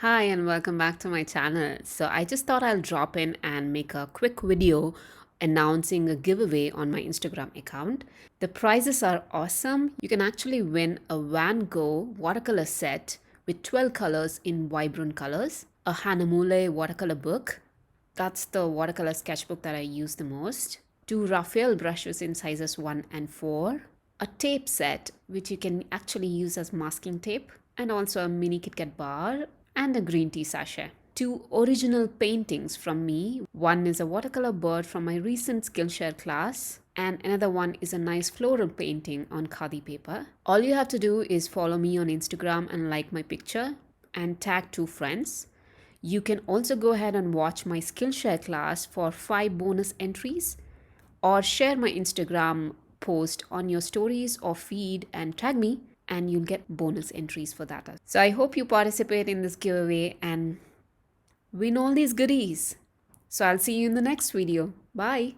Hi and welcome back to my channel. So I just thought I'll drop in and make a quick video announcing a giveaway on my Instagram account. The prizes are awesome. You can actually win a Van Gogh watercolor set with 12 colors in vibrant colors, a Hanamule watercolor book. That's the watercolor sketchbook that I use the most. Two Raphael brushes in sizes 1 and 4. A tape set, which you can actually use as masking tape, and also a mini KitKat bar and a green tea sachet. Two original paintings from me. One is a watercolor bird from my recent Skillshare class, and another one is a nice floral painting on khadi paper. All you have to do is follow me on Instagram and like my picture and tag 2 friends. You can also go ahead and watch my Skillshare class for 5 bonus entries or share my Instagram post on your stories or feed and tag me and you'll get bonus entries for that. So I hope you participate in this giveaway and win all these goodies. So I'll see you in the next video. Bye.